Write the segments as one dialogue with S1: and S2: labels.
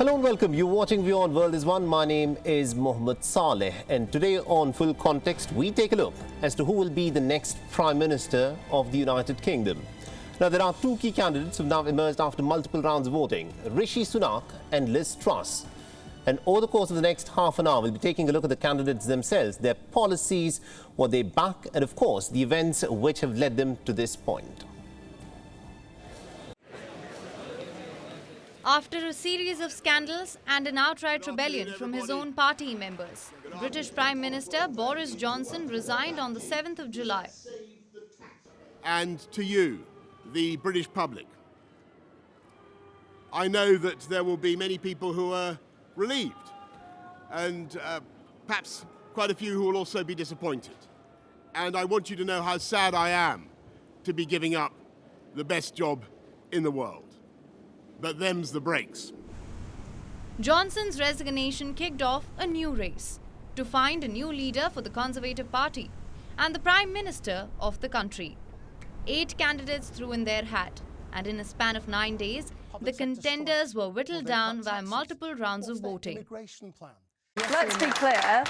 S1: Hello and welcome. You're watching WION World is One. My name is Mohammed Saleh, and today on Full Context, we take a look as to who will be the next Prime Minister of the United Kingdom. Now, there are two key candidates who have now emerged after multiple rounds of voting, Rishi Sunak and Liz Truss. And over the course of the next half an hour, we'll be taking a look at the candidates themselves, their policies, what they back, and of course, the events which have led them to this point.
S2: After a series of scandals and an outright rebellion from his own party members, British Prime Minister Boris Johnson resigned on the 7th of July.
S3: And to you, the British public, I know that there will be many people who are relieved and perhaps quite a few who will also be disappointed. And I want you to know how sad I am to be giving up the best job in the world. But them's the breaks.
S2: Johnson's resignation kicked off a new race to find a new leader for the Conservative Party and the Prime Minister of the country. 8 candidates threw in their hat, and in a span of 9 days, the contenders were whittled down by multiple rounds of voting.
S4: Let's be clear,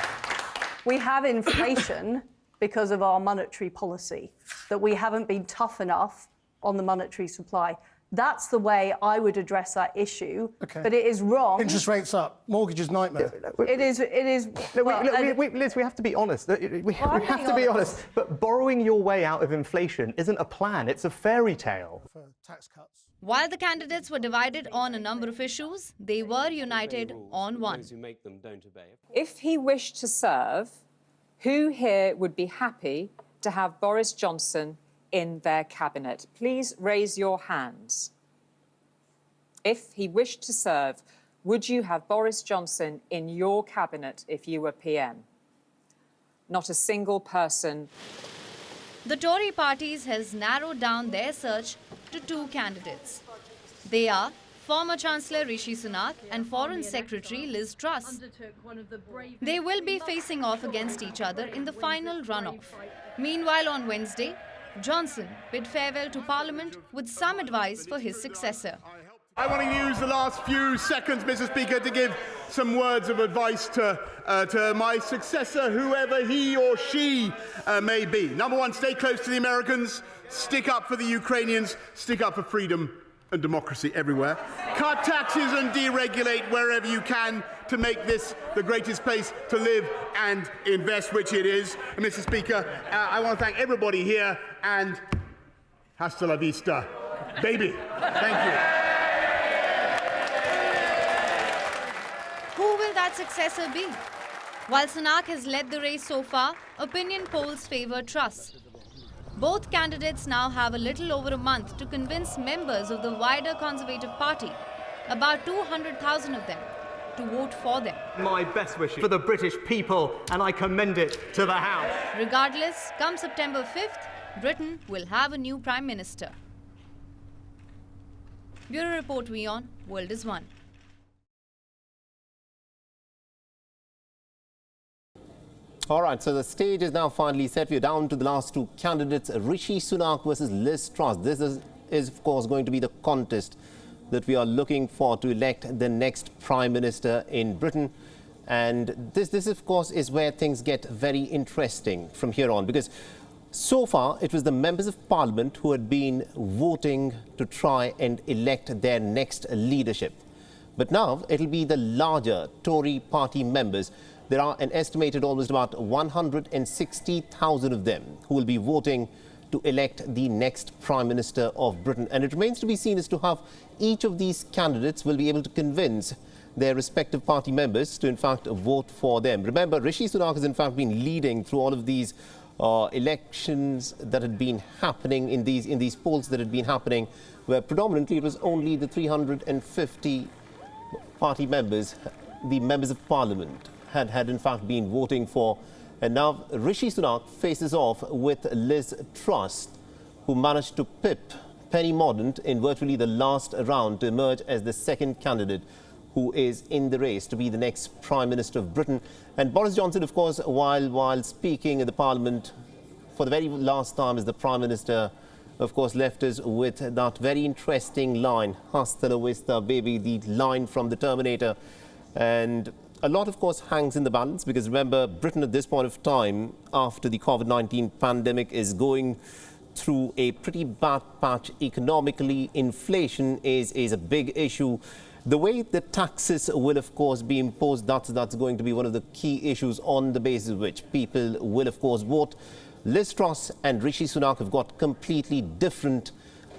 S4: we have inflation because of our monetary policy, that we haven't been tough enough on the monetary supply. That's the way I would address that issue. Okay. But it is wrong.
S5: Interest rates up, mortgages nightmare.
S4: It is.
S6: Liz, we have to be honest. We have to be honest. But borrowing your way out of inflation isn't a plan, it's a fairy tale.
S5: For tax cuts.
S2: While the candidates were divided on a number of issues, they were united on one.
S7: If he wished to serve, who here would be happy to have Boris Johnson in their cabinet? Please raise your hands. If he wished to serve, would you have Boris Johnson in your cabinet if you were PM? Not a single person.
S2: The Tory parties has narrowed down their search to 2 candidates. They are former Chancellor Rishi Sunak and Foreign Secretary Liz Truss. They will be facing off against each other in the final runoff. Meanwhile, on Wednesday, Johnson bid farewell to Parliament with some advice for his successor.
S3: I want to use the last few seconds, Mr. Speaker, to give some words of advice to my successor, whoever he or she may be. Number one, stay close to the Americans, stick up for the Ukrainians, stick up for freedom and democracy everywhere. Cut taxes and deregulate wherever you can to make this the greatest place to live and invest, which it is. And Mr. Speaker, I want to thank everybody here, and hasta la vista, baby. Thank you.
S2: Who will that successor be? While Sunak has led the race so far, opinion polls favour Truss. Both candidates now have a little over a month to convince members of the wider Conservative Party, about 200,000 of them, to vote for them.
S6: My best wishes for the British people, and I commend it to the House.
S2: Regardless, come September 5th, Britain will have a new Prime Minister. Bureau Report WION, World is One.
S1: All right, so the stage is now finally set. We're down to the last 2 candidates, Rishi Sunak versus Liz Truss. This is, of course, going to be the contest that we are looking for to elect the next Prime Minister in Britain. And this, of course, is where things get very interesting from here on, because so far it was the members of Parliament who had been voting to try and elect their next leadership. But now it'll be the larger Tory party members. There are an estimated almost about 160,000 of them who will be voting to elect the next Prime Minister of Britain. And it remains to be seen as to how each of these candidates will be able to convince their respective party members to, in fact, vote for them. Remember, Rishi Sunak has, in fact, been leading through all of these elections that had been happening in these polls that had been happening, where predominantly it was only the 350 party members, the members of Parliament, had in fact been voting for. And now Rishi Sunak faces off with Liz Truss, who managed to pip Penny Mordaunt in virtually the last round to emerge as the second candidate who is in the race to be the next Prime Minister of Britain. And Boris Johnson, of course, while speaking in the Parliament for the very last time as the Prime Minister of course, left us with that very interesting line, "Hasta la vista, baby," the line from the Terminator. And a lot, of course, hangs in the balance, because remember, Britain at this point of time, after the COVID-19 pandemic, is going through a pretty bad patch economically. Inflation is a big issue. The way the taxes will, of course, be imposed, that's going to be one of the key issues on the basis of which people will, of course, vote. Liz Truss and Rishi Sunak have got completely different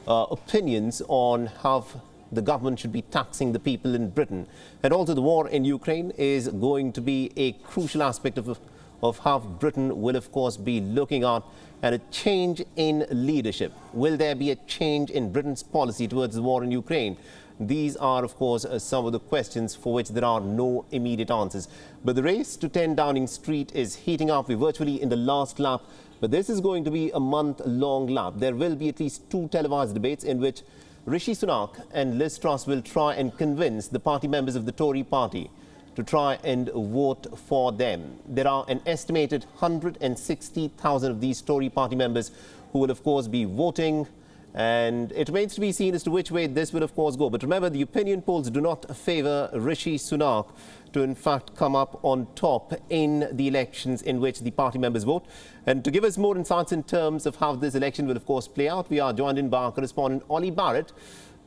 S1: opinions on how the government should be taxing the people in Britain. And also the war in Ukraine is going to be a crucial aspect of how Britain will, of course, be looking at, and a change in leadership. Will there be a change in Britain's policy towards the war in Ukraine? These are, of course, some of the questions for which there are no immediate answers. But the race to 10 Downing Street is heating up. We're virtually in the last lap. But this is going to be a month-long lap. There will be at least 2 televised debates in which Rishi Sunak and Liz Truss will try and convince the party members of the Tory party to try and vote for them. There are an estimated 160,000 of these Tory party members who will, of course, be voting. And it remains to be seen as to which way this will, of course, go. But remember, the opinion polls do not favour Rishi Sunak to, in fact, come up on top in the elections in which the party members vote. And to give us more insights in terms of how this election will, of course, play out, we are joined in by our correspondent Ollie Barrett,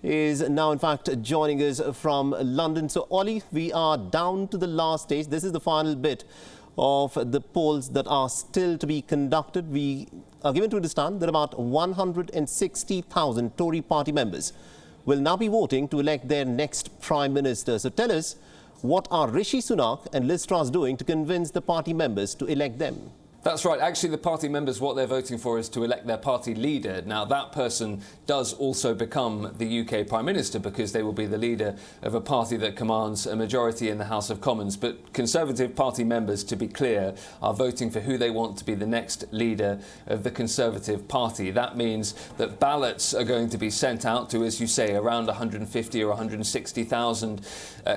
S1: is now, in fact, joining us from London. So, Ollie, we are down to the last stage. This is the final bit of the polls that are still to be conducted. We are given to understand that about 160,000 Tory party members will now be voting to elect their next Prime Minister. So tell us, what are Rishi Sunak and Liz Truss doing to convince the party members to elect them?
S8: That's right. Actually, the party members, what they're voting for is to elect their party leader. Now, that person does also become the UK Prime Minister, because they will be the leader of a party that commands a majority in the House of Commons. But Conservative Party members, to be clear, are voting for who they want to be the next leader of the Conservative Party. That means that ballots are going to be sent out to, as you say, around 150 or 160,000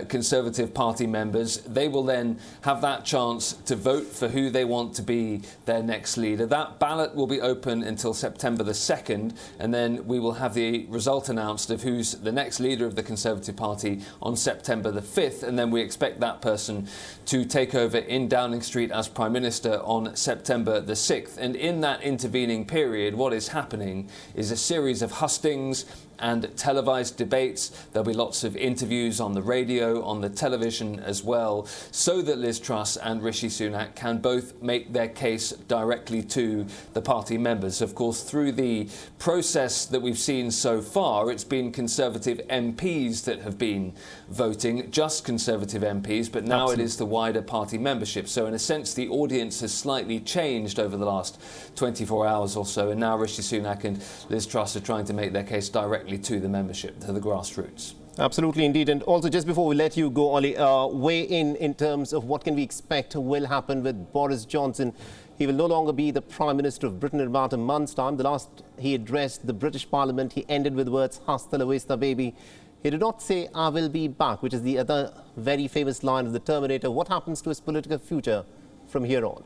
S8: Conservative Party members. They will then have that chance to vote for who they want to be their next leader. That ballot will be open until September the 2nd, and then we will have the result announced of who's the next leader of the Conservative Party on September the 5th, and then we expect that person to take over in Downing Street as Prime Minister on September the 6th. And in that intervening period, what is happening is a series of hustings and televised debates. There'll be lots of interviews on the radio, on the television as well, so that Liz Truss and Rishi Sunak can both make their case directly to the party members. Of course, through the process that we've seen so far, it's been Conservative MPs that have been voting, just Conservative MPs, but now It is the wider party membership. So in a sense, the audience has slightly changed over the last 24 hours or so, and now Rishi Sunak and Liz Truss are trying to make their case directly to the membership, to the grassroots.
S1: Absolutely, indeed. And also, just before we let you go, Ollie, weigh in terms of what can we expect will happen with Boris Johnson. He will no longer be the Prime Minister of Britain in about a month's time. The last he addressed the British Parliament, he ended with words, "Hasta la vista, baby." He did not say, "I will be back," which is the other very famous line of the Terminator. What happens to his political future from here on?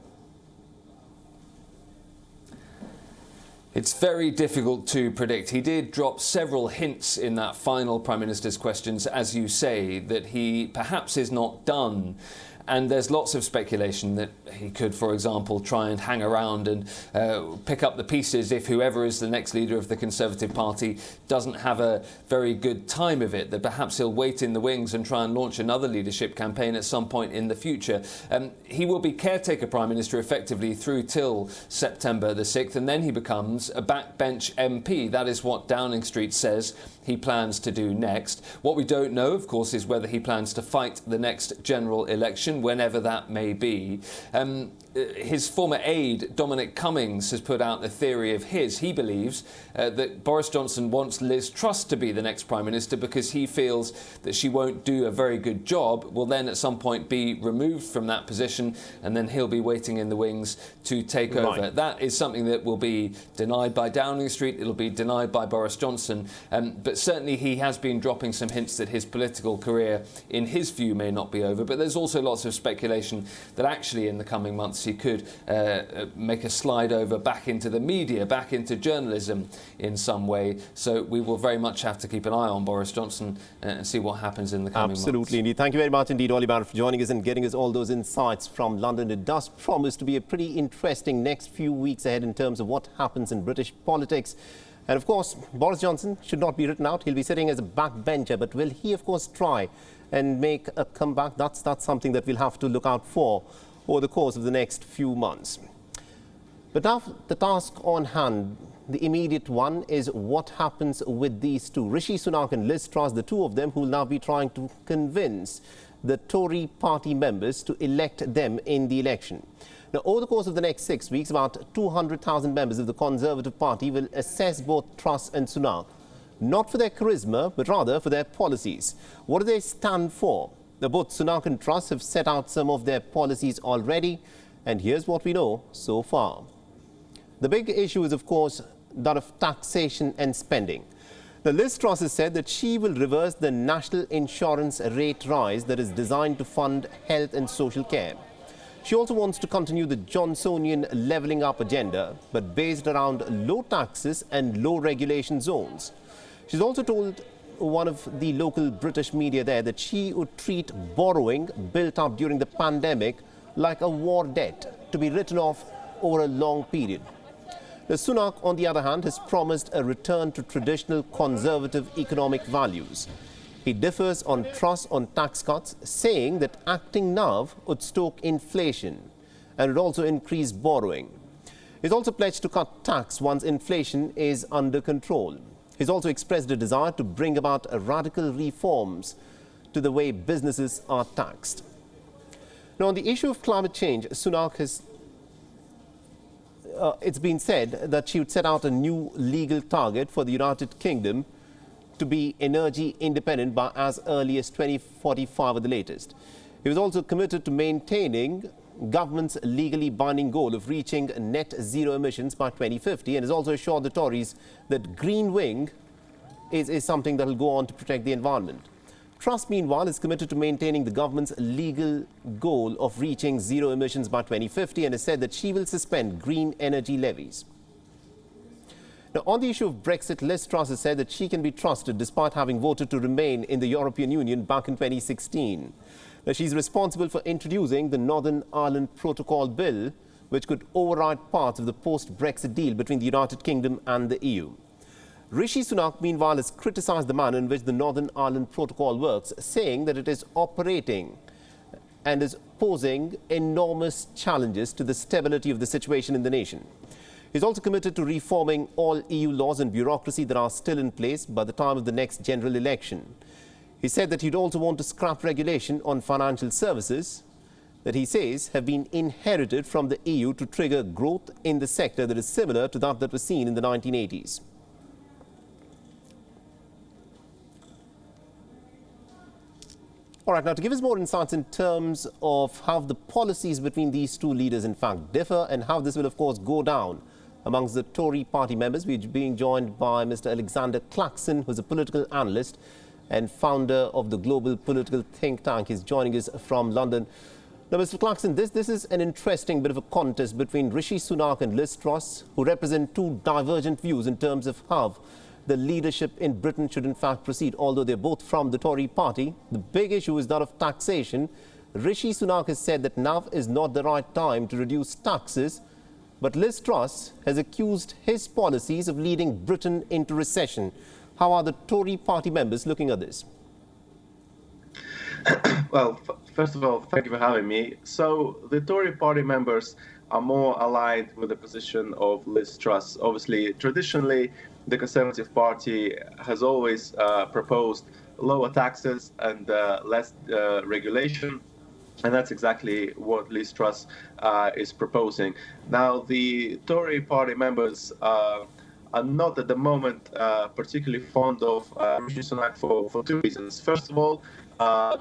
S8: It's very difficult to predict. He did drop several hints in that final Prime Minister's questions, as you say, that he perhaps is not done. And there's lots of speculation that he could, for example, try and hang around and pick up the pieces if whoever is the next leader of the Conservative Party doesn't have a very good time of it, that perhaps he'll wait in the wings and try and launch another leadership campaign at some point in the future. He will be caretaker Prime Minister effectively through till September the 6th, and then he becomes a backbench MP. That is what Downing Street says he plans to do next. What we don't know, of course, is whether he plans to fight the next general election, whenever that may be. His former aide, Dominic Cummings, has put out a theory of his. He believes that Boris Johnson wants Liz Truss to be the next Prime Minister because he feels that she won't do a very good job, will then at some point be removed from that position, and then he'll be waiting in the wings to take over. That is something that will be denied by Downing Street, it'll be denied by Boris Johnson, but but certainly he has been dropping some hints that his political career, in his view, may not be over. But there's also lots of speculation that actually in the coming months he could make a slide over back into the media, back into journalism in some way. So we will very much have to keep an eye on Boris Johnson and see what happens in the coming months.
S1: Absolutely, indeed. Thank you very much indeed, Oli Barrett, for joining us and getting us all those insights from London. It does promise to be a pretty interesting next few weeks ahead in terms of what happens in British politics. And of course, Boris Johnson should not be written out. He'll be sitting as a backbencher, but will he, of course, try and make a comeback? That's something that we'll have to look out for over the course of the next few months. But now the task on hand, the immediate one, is what happens with these two, Rishi Sunak and Liz Truss, the two of them who will now be trying to convince the Tory party members to elect them in the election. Now, over the course of the next 6 weeks, about 200,000 members of the Conservative Party will assess both Truss and Sunak, not for their charisma, but rather for their policies. What do they stand for? Now, both Sunak and Truss have set out some of their policies already, and here's what we know so far. The big issue is, of course, that of taxation and spending. Now, Liz Truss has said that she will reverse the national insurance rate rise that is designed to fund health and social care. She also wants to continue the Johnsonian levelling up agenda, but based around low taxes and low regulation zones. She's also told one of the local British media there that she would treat borrowing built up during the pandemic like a war debt to be written off over a long period. Now, Sunak, on the other hand, has promised a return to traditional conservative economic values. He differs on Truss on tax cuts, saying that acting now would stoke inflation and would also increase borrowing. He's also pledged to cut tax once inflation is under control. He's also expressed a desire to bring about radical reforms to the way businesses are taxed. Now, on the issue of climate change, Sunak has it's been said that she would set out a new legal target for the United Kingdom to be energy independent by as early as 2045 at the latest. He was also committed to maintaining government's legally binding goal of reaching net zero emissions by 2050, and has also assured the Tories that green wing is something that will go on to protect the environment. Truss, meanwhile, is committed to maintaining the government's legal goal of reaching zero emissions by 2050 and has said that she will suspend green energy levies. Now, on the issue of Brexit, Liz Truss has said that she can be trusted despite having voted to remain in the European Union back in 2016. Now, she's responsible for introducing the Northern Ireland Protocol Bill, which could override parts of the post-Brexit deal between the United Kingdom and the EU. Rishi Sunak, meanwhile, has criticised the manner in which the Northern Ireland Protocol works, saying that it is operating and is posing enormous challenges to the stability of the situation in the nation. He's also committed to reforming all EU laws and bureaucracy that are still in place by the time of the next general election. He said that he'd also want to scrap regulation on financial services that he says have been inherited from the EU to trigger growth in the sector that is similar to that was seen in the 1980s. All right, now to give us more insights in terms of how the policies between these two leaders in fact differ and how this will of course go down amongst the Tory party members, we're being joined by Mr. Alexander Clarkson, who's a political analyst and founder of the global political think tank. He's joining us from London. Now, Mr. Clarkson, this is an interesting bit of a contest between Rishi Sunak and Liz Truss, who represent two divergent views in terms of how the leadership in Britain should in fact proceed, although they're both from the Tory party. The big issue is that of taxation. Rishi Sunak has said that now is not the right time to reduce taxes, but Liz Truss has accused his policies of leading Britain into recession. How are the Tory party members looking at this?
S9: Well, first of all, thank you for having me. So the Tory party members are more aligned with the position of Liz Truss. Obviously, traditionally, the Conservative Party has always proposed lower taxes and less regulation. And that's exactly what Liz Truss is proposing. Now, the Tory party members are not at the moment particularly fond of Rishi Sunak for two reasons. First of all,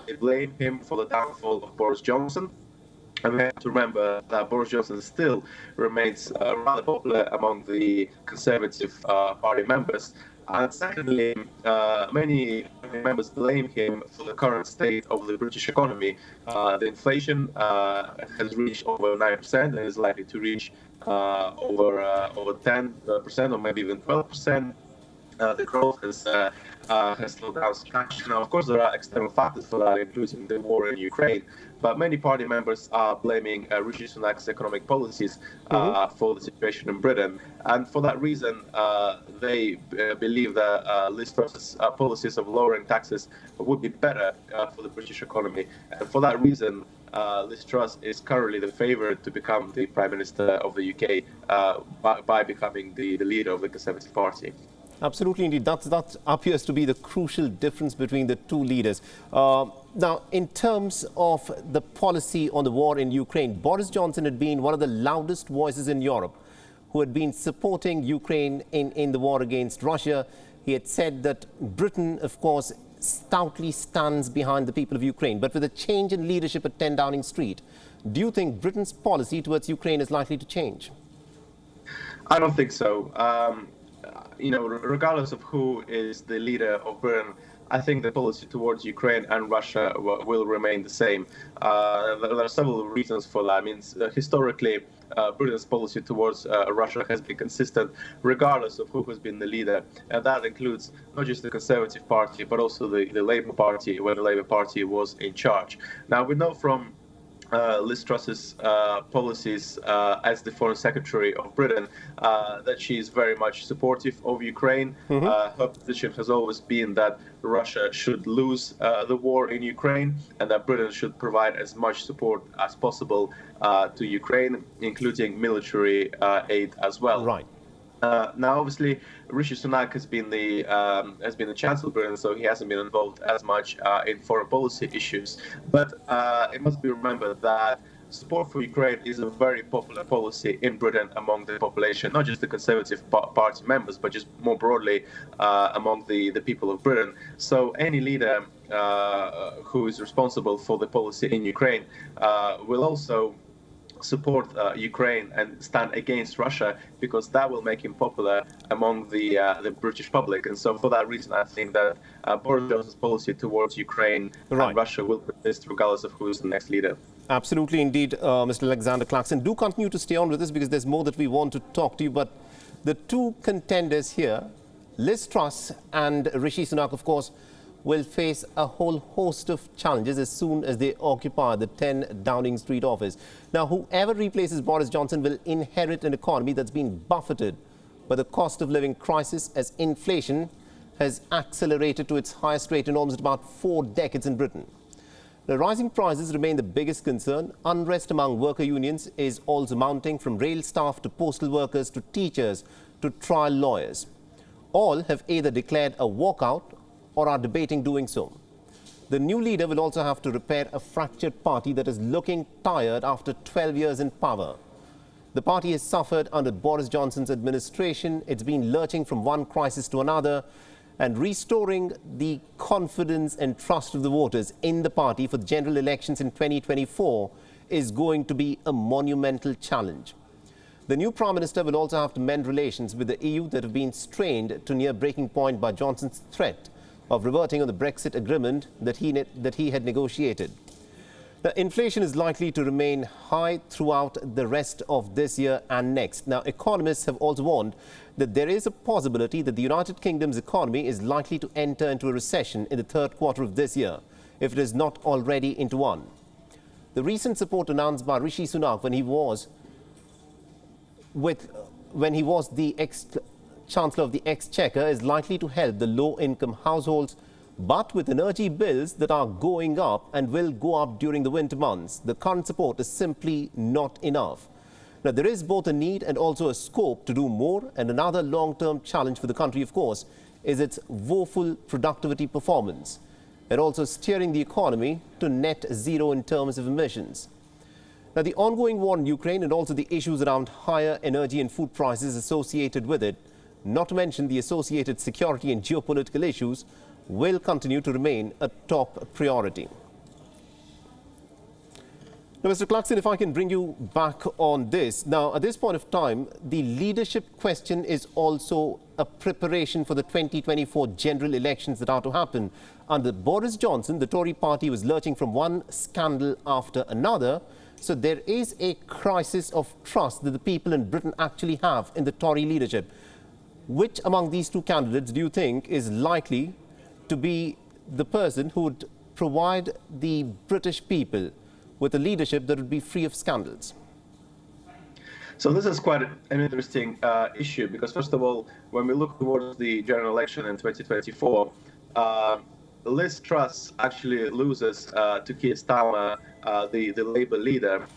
S9: they blame him for the downfall of Boris Johnson. And we have to remember that Boris Johnson still remains rather popular among the Conservative Party members. And secondly, many members blame him for the current state of the British economy. The inflation has reached over 9% and is likely to reach over 10% or maybe even 12%. The growth has slowed down substantially. Now, of course, there are external factors for that, including the war in Ukraine. But many party members are blaming Rishi Sunak's economic policies for the situation in Britain. And for that reason, they believe that Liz Truss's policies of lowering taxes would be better for the British economy. And for that reason, Liz Truss is currently the favourite to become the Prime Minister of the UK by becoming the leader of the Conservative Party.
S1: Absolutely, indeed. That appears to be the crucial difference between the two leaders. Now, in terms of the policy on the war in Ukraine, Boris Johnson had been one of the loudest voices in Europe who had been supporting Ukraine in the war against Russia. He had said that Britain, of course, stoutly stands behind the people of Ukraine. But with a change in leadership at 10 Downing Street, do you think Britain's policy towards Ukraine is likely to change?
S9: I don't think so. Regardless of who is the leader of Britain, I think the policy towards Ukraine and Russia will remain the same. There are several reasons for that. I mean, historically, Britain's policy towards Russia has been consistent, regardless of who has been the leader. And that includes not just the Conservative Party, but also the Labour Party, where the Labour Party was in charge. Now, we know from Liz Truss's policies as the Foreign Secretary of Britain that she is very much supportive of Ukraine. Her position has always been that Russia should lose the war in Ukraine and that Britain should provide as much support as possible to Ukraine, including military aid as well.
S1: Right.
S9: Now, obviously, Rishi Sunak has been the Chancellor of Britain, so he hasn't been involved as much in foreign policy issues. But it must be remembered that support for Ukraine is a very popular policy in Britain among the population, not just the Conservative Party members, but just more broadly among the people of Britain. So any leader who is responsible for the policy in Ukraine will also support Ukraine and stand against Russia, because that will make him popular among the British public. And so for that reason, I think that Boris Johnson's policy towards Ukraine and Russia will persist regardless of who is the next leader.
S1: Absolutely, indeed, Mr. Alexander Clarkson. Do continue to stay on with us because there's more that we want to talk to you. But the two contenders here, Liz Truss and Rishi Sunak, of course, will face a whole host of challenges as soon as they occupy the 10 Downing Street office. Now, whoever replaces Boris Johnson will inherit an economy that's been buffeted by the cost of living crisis, as inflation has accelerated to its highest rate in almost about 4 decades in Britain. The rising prices remain the biggest concern. Unrest among worker unions is also mounting, from rail staff to postal workers to teachers to trial lawyers. All have either declared a walkout or are debating doing so. The new leader will also have to repair a fractured party that is looking tired after 12 years in power. The party has suffered under Boris Johnson's administration. It's been lurching from one crisis to another, and restoring the confidence and trust of the voters in the party for the general elections in 2024 is going to be a monumental challenge. The new Prime Minister will also have to mend relations with the EU that have been strained to near breaking point by Johnson's threat of reverting on the Brexit agreement that he had negotiated. Now, inflation is likely to remain high throughout the rest of this year and next. Now, economists have also warned that there is a possibility that the United Kingdom's economy is likely to enter into a recession in the third quarter of this year, if it is not already into one. The recent support announced by Rishi Sunak when he was the Chancellor of the Exchequer is likely to help the low-income households, but with energy bills that are going up and will go up during the winter months, the current support is simply not enough. Now, there is both a need and also a scope to do more, and another long-term challenge for the country, of course, is its woeful productivity performance, and also steering the economy to net zero in terms of emissions. Now, the ongoing war in Ukraine and also the issues around higher energy and food prices associated with it, not to mention the associated security and geopolitical issues, will continue to remain a top priority. Now, Mr. Clarkson, if I can bring you back on this. Now, at this point of time, the leadership question is also a preparation for the 2024 general elections that are to happen. Under Boris Johnson, the Tory party was lurching from one scandal after another. So there is a crisis of trust that the people in Britain actually have in the Tory leadership. Which among these two candidates do you think is likely to be the person who would provide the British people with a leadership that would be free of scandals?
S9: So this is quite an interesting issue, because first of all, when we look towards the general election in 2024, Liz Truss actually loses to Keir Starmer, the Labour leader,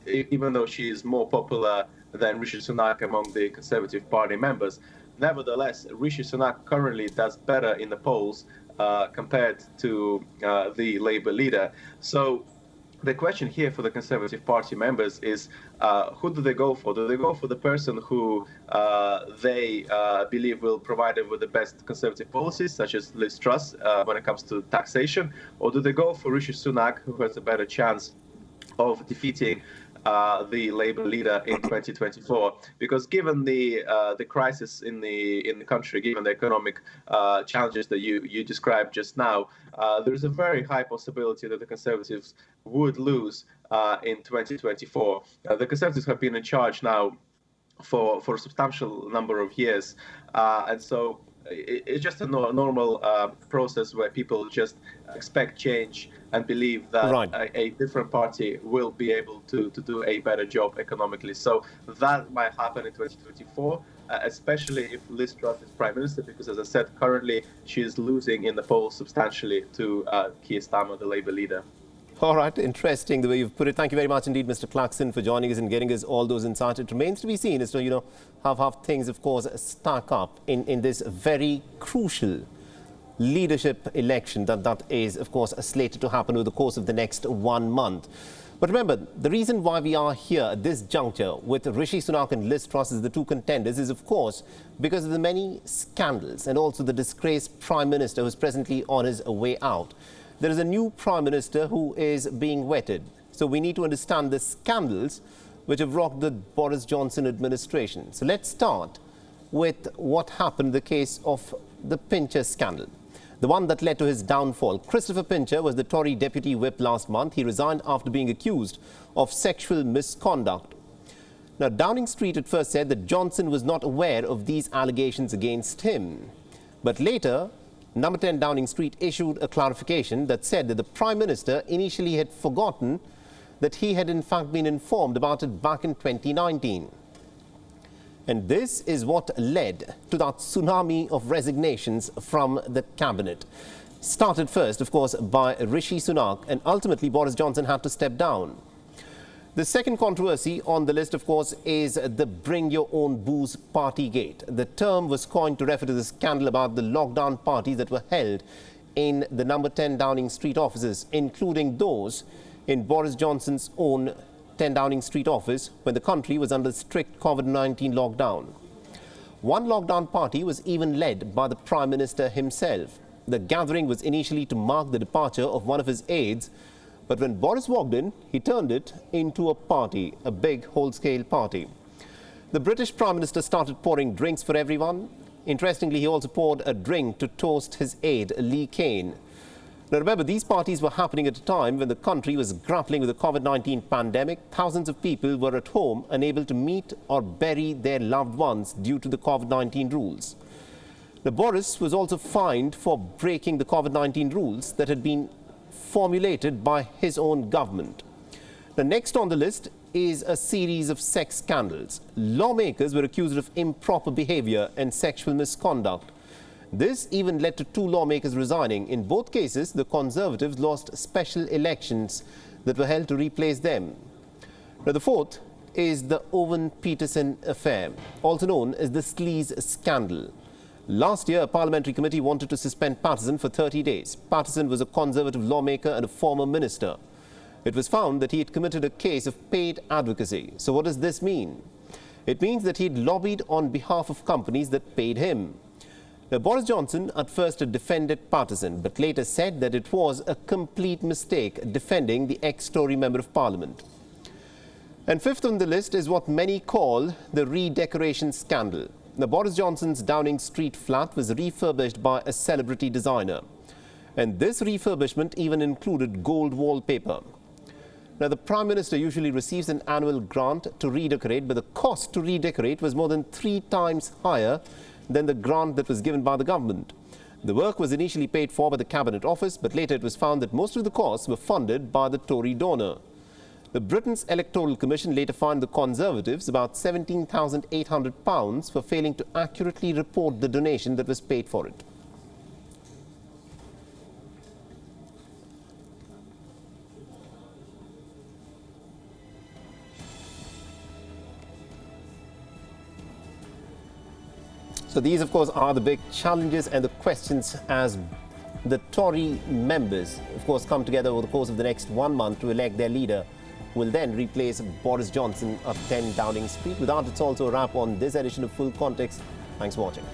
S9: even though she is more popular than Rishi Sunak among the Conservative Party members. Nevertheless, Rishi Sunak currently does better in the polls compared to the Labour leader. So the question here for the Conservative Party members is, who do they go for? Do they go for the person who they believe will provide them with the best Conservative policies, such as Liz Truss when it comes to taxation? Or do they go for Rishi Sunak, who has a better chance of defeating the Labour leader in 2024? Because given the crisis in the country, given the economic challenges that you described just now, there is a very high possibility that the Conservatives would lose in 2024. The Conservatives have been in charge now for a substantial number of years, and so it's just a normal process where people just expect change and believe that a different party will be able to do a better job economically. So that might happen in 2024, especially if Liz Truss is Prime Minister, because, as I said, currently she is losing in the polls substantially to Keir Starmer, the Labour leader.
S1: All right, interesting the way you've put it. Thank you very much indeed, Mr. Clarkson, for joining us and getting us all those insights. It remains to be seen as to, how things, of course, stack up in this very crucial leadership election that is, of course, slated to happen over the course of the next 1 month. But remember, the reason why we are here at this juncture with Rishi Sunak and Liz Truss as the two contenders is, of course, because of the many scandals and also the disgraced Prime Minister who is presently on his way out. There is a new Prime Minister who is being vetted. So we need to understand the scandals which have rocked the Boris Johnson administration. So let's start with what happened in the case of the Pincher scandal, the one that led to his downfall. Christopher Pincher was the Tory deputy whip last month. He resigned after being accused of sexual misconduct. Now, Downing Street at first said that Johnson was not aware of these allegations against him. But later, Number 10 Downing Street issued a clarification that said that the Prime Minister initially had forgotten that he had in fact been informed about it back in 2019. And this is what led to that tsunami of resignations from the cabinet. Started first, of course, by Rishi Sunak, and ultimately Boris Johnson had to step down. The second controversy on the list, of course, is the Bring Your Own Booze Partygate. The term was coined to refer to the scandal about the lockdown parties that were held in the number 10 Downing Street offices, including those in Boris Johnson's own 10 Downing Street office when the country was under strict COVID-19 lockdown. One lockdown party was even led by the Prime Minister himself. The gathering was initially to mark the departure of one of his aides, but when Boris walked in, he turned it into a party, a big whole-scale party. The British Prime Minister started pouring drinks for everyone. Interestingly, he also poured a drink to toast his aide, Lee Kane. Now remember, these parties were happening at a time when the country was grappling with the COVID-19 pandemic. Thousands of people were at home, unable to meet or bury their loved ones due to the COVID-19 rules. Now, Boris was also fined for breaking the COVID-19 rules that had been formulated by his own government. The next on the list is a series of sex scandals. Lawmakers were accused of improper behavior and sexual misconduct. This even led to 2 lawmakers resigning. In both cases, the Conservatives lost special elections that were held to replace them. Now, the fourth is the Owen Peterson affair, also known as the Sleaze scandal. Last year, a parliamentary committee wanted to suspend Patterson for 30 days. Patterson was a Conservative lawmaker and a former minister. It was found that he had committed a case of paid advocacy. So what does this mean? It means that he had lobbied on behalf of companies that paid him. Now, Boris Johnson at first defended partisan, but later said that it was a complete mistake defending the ex-Tory Member of Parliament. And fifth on the list is what many call the redecoration scandal. Now, Boris Johnson's Downing Street flat was refurbished by a celebrity designer. And this refurbishment even included gold wallpaper. Now, the Prime Minister usually receives an annual grant to redecorate, but the cost to redecorate was more than 3 times higher than the grant that was given by the government. The work was initially paid for by the Cabinet Office, but later it was found that most of the costs were funded by the Tory donor. The Britain's Electoral Commission later fined the Conservatives about £17,800 for failing to accurately report the donation that was paid for it. So these, of course, are the big challenges and the questions as the Tory members, of course, come together over the course of the next 1 month to elect their leader, who will then replace Boris Johnson at 10 Downing Street. With that, it's also a wrap on this edition of Full Context. Thanks for watching.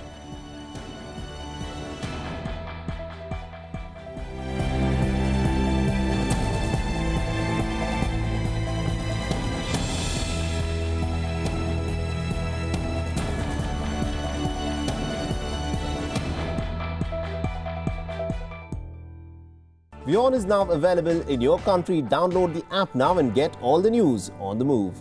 S1: WION is now available in your country. Download the app now and get all the news on the move.